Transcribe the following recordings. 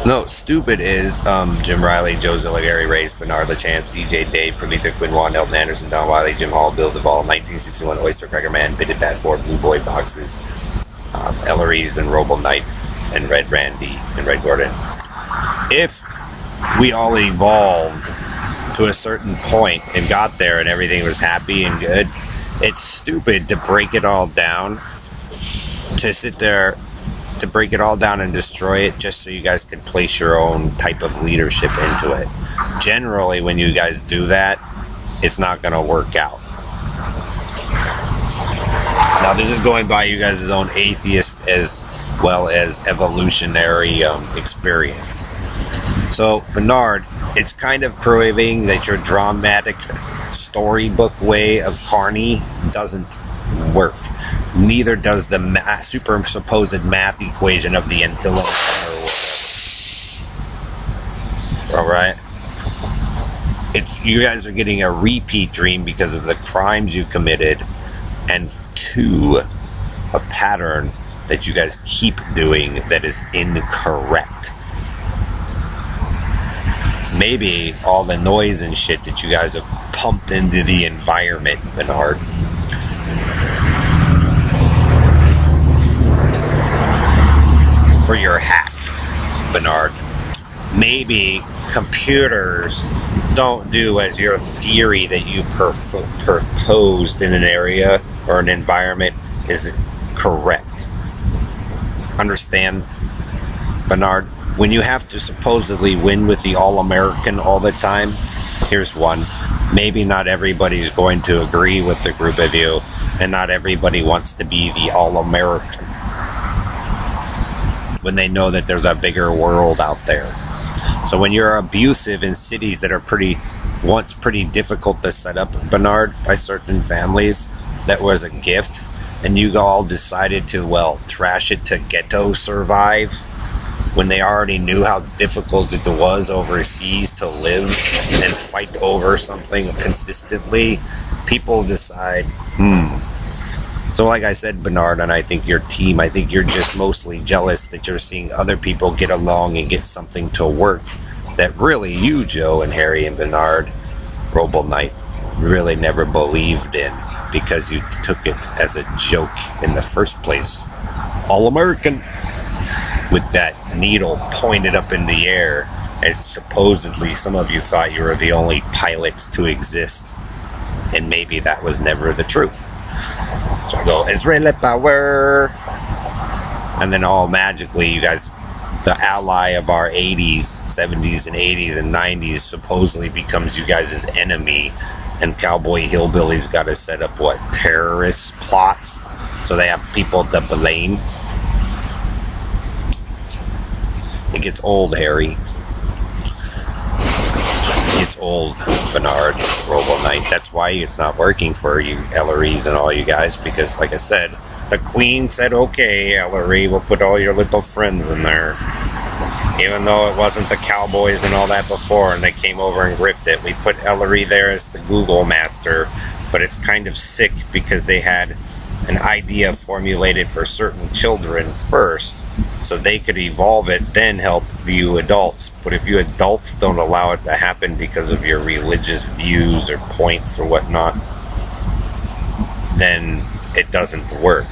No, stupid is Jim Riley, Joe Zilla, Gary Race, Bernard LaChance, DJ Dave, Perlita, Quinn Wan, Elton Anderson, Don Wiley, Jim Hall, Bill Duvall, 1961, Oyster Cracker Man, Bitted Bat 4, Blue Boy Boxes, Ellery's and Roble Knight, and Red Randy and Red Gordon. If we all evolved to a certain point and got there and everything was happy and good, it's stupid to break it all down, to sit there to break it all down and destroy it just so you guys can place your own type of leadership into it. Generally, when you guys do that, it's not going to work out. Now, this is going by you guys' own atheist as well as evolutionary experience. So, Bernard, it's kind of proving that your dramatic storybook way of Carney doesn't work. Neither does the supposed math equation of the Antillo. Alright? You guys are getting a repeat dream because of the crimes you committed, and two, a pattern that you guys keep doing that is incorrect. Maybe all the noise and shit that you guys have pumped into the environment, Bernard, for your hack, Bernard. Maybe computers don't do as your theory that you proposed in an area or an environment is correct. Understand, Bernard? When you have to supposedly win with the All-American all the time, here's one. Maybe not everybody's going to agree with the group of you, and not everybody wants to be the All-American when they know that there's a bigger world out there. So when you're abusive in cities that are once pretty difficult to set up, Bernard, by certain families, that was a gift, and you all decided to, trash it to ghetto survive, when they already knew how difficult it was overseas to live and fight over something consistently, people decide, So like I said, Bernard, and I think your team, I think you're just mostly jealous that you're seeing other people get along and get something to work that really you, Joe and Harry and Bernard, Roble Knight, really never believed in, because you took it as a joke in the first place. All-American, with that needle pointed up in the air, as supposedly some of you thought you were the only pilots to exist, and maybe that was never the truth. So I go, Israeli power, and then all magically you guys, the ally of our 80s, 70s and 80s and 90s supposedly becomes you guys' enemy, and cowboy hillbillies got to set up terrorist plots, so they have people to blame. It gets old, Harry. It gets old, Bernard, Roble Knight. That's why it's not working for you, Ellery's and all you guys, because, like I said, the Queen said, okay, Ellery, we'll put all your little friends in there. Even though it wasn't the Cowboys and all that before, and they came over and grifted it. We put Ellery there as the Google master, but it's kind of sick because they had an idea formulated for certain children first, so they could evolve it, then help you adults. But if you adults don't allow it to happen because of your religious views or points or whatnot, then it doesn't work.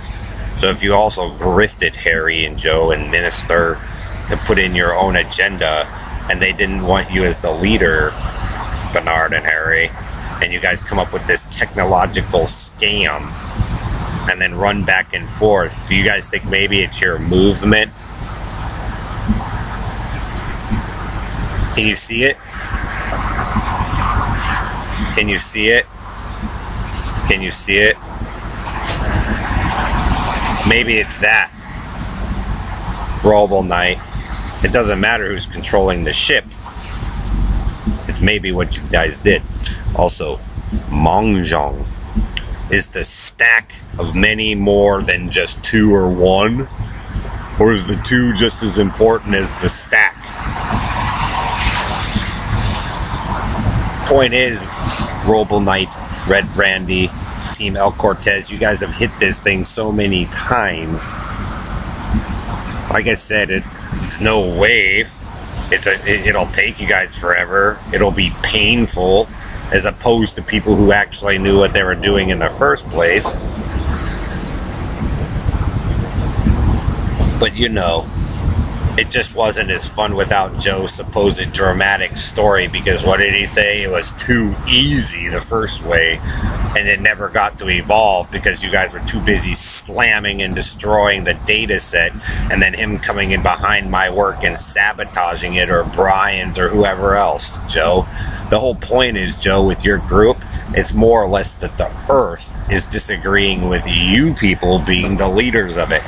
So if you also grifted Harry and Joe and Minister to put in your own agenda, and they didn't want you as the leader, Bernard and Harry, and you guys come up with this technological scam and then run back and forth, do you guys think maybe it's your movement? Can you see it? Can you see it? Can you see it? Maybe it's that. Roble Knight. It doesn't matter who's controlling the ship. It's maybe what you guys did. Also, Mahjong is the stack of many more than just two or one? Or is the two just as important as the stack? Point is, Roble Knight, Red Randy, Team El Cortez, you guys have hit this thing so many times. Like I said, it's no wave. It'll take you guys forever. It'll be painful, as opposed to people who actually knew what they were doing in the first place. But it just wasn't as fun without Joe's supposed dramatic story, because what did he say? It was too easy the first way, and it never got to evolve because you guys were too busy slamming and destroying the data set, and then him coming in behind my work and sabotaging it, or Brian's, or whoever else, Joe. The whole point is, Joe, with your group, it's more or less that the Earth is disagreeing with you people being the leaders of it.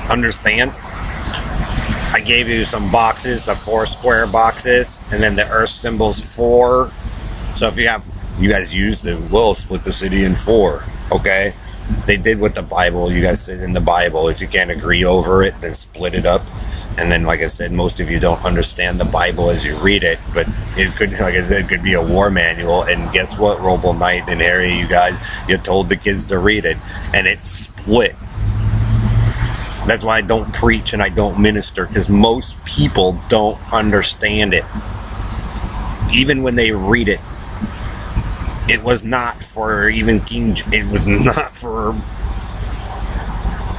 Understand? I gave you some boxes, the 4 square boxes, and then the Earth symbol's 4. So if you guys use split the city in 4, okay? They did with the Bible. You guys said in the Bible, if you can't agree over it, then split it up. And then, like I said, most of you don't understand the Bible as you read it, but it could, like I said, could be a war manual. And guess what, Roble Knight and Harry, you told the kids to read it, and it's split. That's why I don't preach and I don't minister, because most people don't understand it. Even when they read it, it was not for even it was not for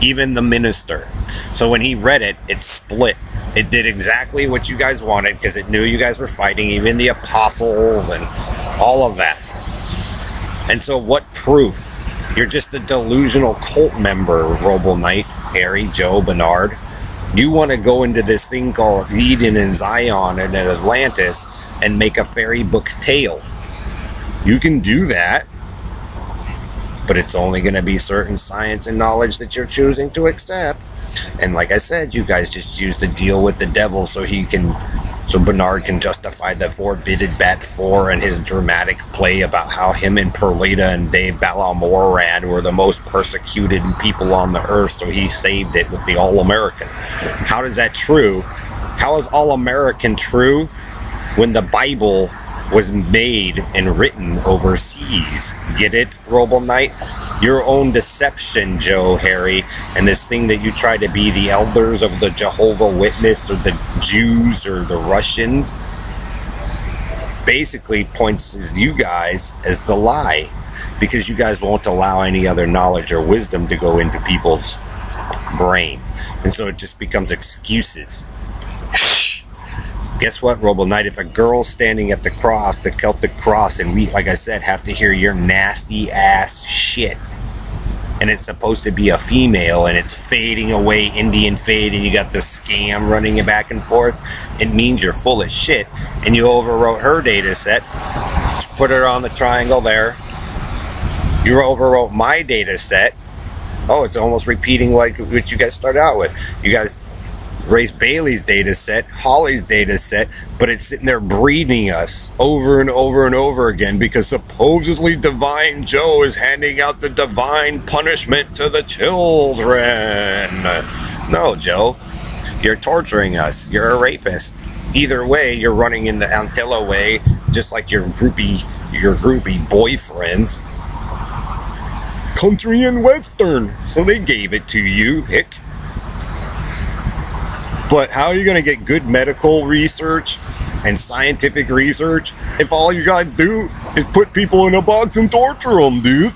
even the minister. So when he read it, it split. It did exactly what you guys wanted, because it knew you guys were fighting, even the apostles and all of that. And so what proof? You're just a delusional cult member, Roble Knight, Harry, Joe, Bernard. You want to go into this thing called Eden and Zion and Atlantis and make a fairy book tale. You can do that, but it's only going to be certain science and knowledge that you're choosing to accept. And like I said, you guys just use the deal with the devil so Bernard can justify the forbidden Bat 4 and his dramatic play about how him and Perlita and Dave Balamoran were the most persecuted people on the earth, so he saved it with the All-American. How is that true? How is All-American true when the Bible was made and written overseas? Get it, Roble Knight? Your own deception, Joe, Harry, and this thing that you try to be the elders of the Jehovah Witness or the Jews or the Russians, basically points as you guys as the lie, because you guys won't allow any other knowledge or wisdom to go into people's brain. And so it just becomes excuses. Guess what, Roble Knight? If a girl's standing at the cross, the Celtic cross, and we, like I said, have to hear your nasty ass shit, and it's supposed to be a female, and it's fading away, Indian fade, and you got the scam running it back and forth, it means you're full of shit, and you overwrote her data set, put her on the triangle there. You overwrote my data set. Oh, it's almost repeating like what you guys started out with. You guys Race Bailey's data set, Holly's data set, but it's sitting there breeding us over and over and over again because supposedly Divine Joe is handing out the divine punishment to the children. No, Joe, you're torturing us. You're a rapist. Either way, you're running in the Antilla way, just like your groupie boyfriends. Country and Western, so they gave it to you, hick. But how are you going to get good medical research and scientific research if all you got to do is put people in a box and torture them, dude?